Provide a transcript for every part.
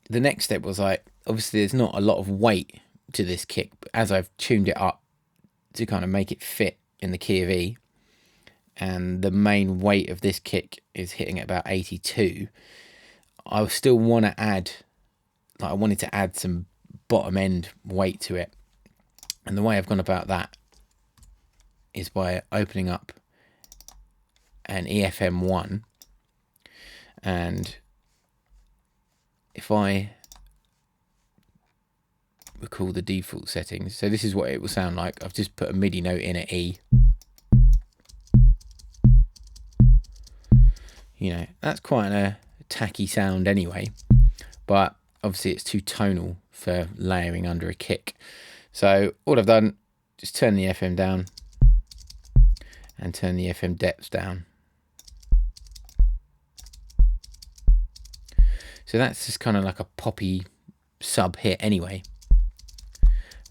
the next step was like, obviously there's not a lot of weight to this kick, but as I've tuned it up to kind of make it fit in the key of E, and the main weight of this kick is hitting at about 82, I still want to add, like I wanted to add some bottom end weight to it. And the way I've gone about that is by opening up an EFM1, and if I recall the default settings, so this is what it will sound like. I've just put a MIDI note in at E. You know, that's quite a tacky sound anyway, but obviously it's too tonal for layering under a kick. So all I've done, just turn the FM down and turn the FM depths down. So that's just kind of like a poppy sub hit anyway.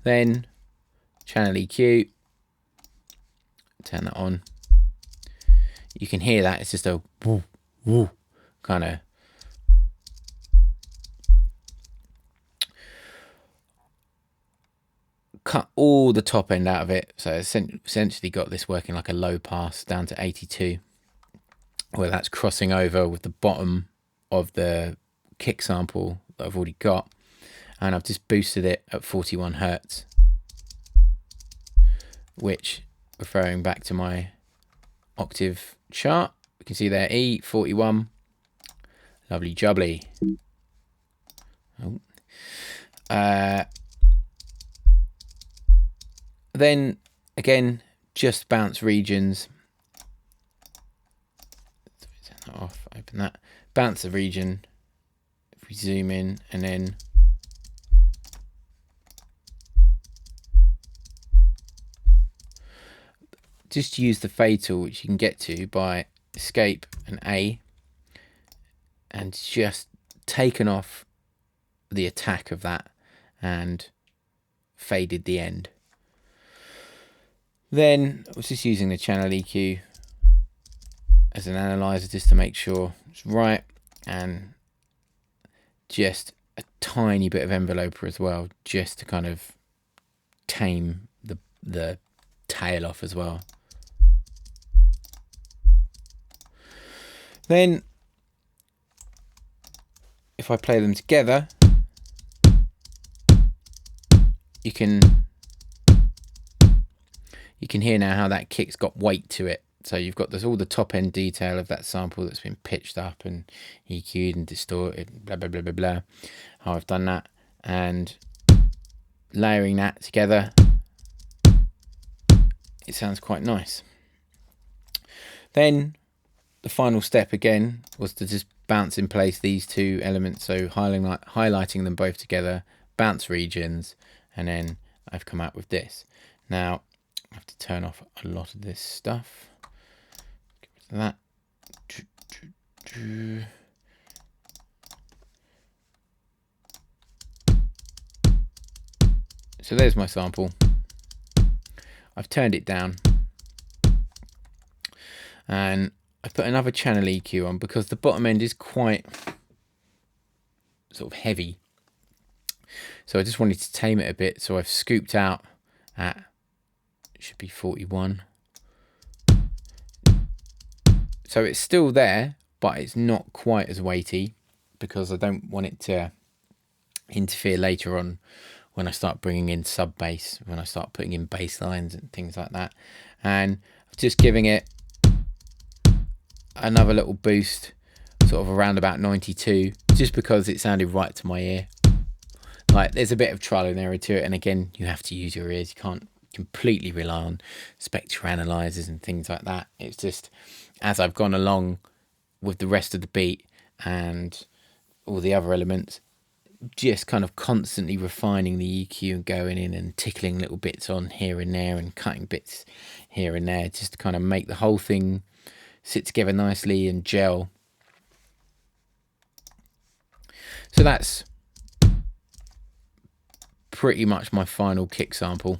Then channel EQ, turn that on. You can hear that, it's just a woo, woo kind of. Cut all the top end out of it, so essentially got this working like a low pass down to 82, where that's crossing over with the bottom of the kick sample that I've already got, and I've just boosted it at 41 hertz, which, referring back to my octave chart, you can see there E 41, lovely jubbly. Then again, just bounce regions. Turn that off, open that. Bounce the region. If we zoom in, and then just use the fade tool, which you can get to by escape and A, and just taken off the attack of that and faded the end. Then I was just using the channel EQ as an analyzer just to make sure it's right, and just a tiny bit of enveloper as well, just to kind of tame the tail off as well. Then if I play them together, you can hear now how that kick's got weight to it. So you've got all the top end detail of that sample that's been pitched up and EQ'd and distorted, blah, blah, blah, blah, blah. How I've done that, and layering that together, it sounds quite nice. Then the final step again was to just bounce in place these two elements. So highlighting them both together, bounce regions, and then I've come out with this. Now, I have to turn off a lot of this stuff. Get rid of that. So there's my sample. I've turned it down, and I put another channel EQ on because the bottom end is quite sort of heavy. So I just wanted to tame it a bit. So I've scooped out at, it should be 41. So it's still there, but it's not quite as weighty because I don't want it to interfere later on when I start bringing in sub bass, when I start putting in bass lines and things like that. And just giving it another little boost, sort of around about 92, just because it sounded right to my ear. Like, there's a bit of trial and error to it, and again, you have to use your ears. You can't completely rely on spectra analyzers and things like that. It's just, as I've gone along with the rest of the beat and all the other elements, just kind of constantly refining the EQ and going in and tickling little bits on here and there and cutting bits here and there, just to kind of make the whole thing sit together nicely and gel. So that's pretty much my final kick sample.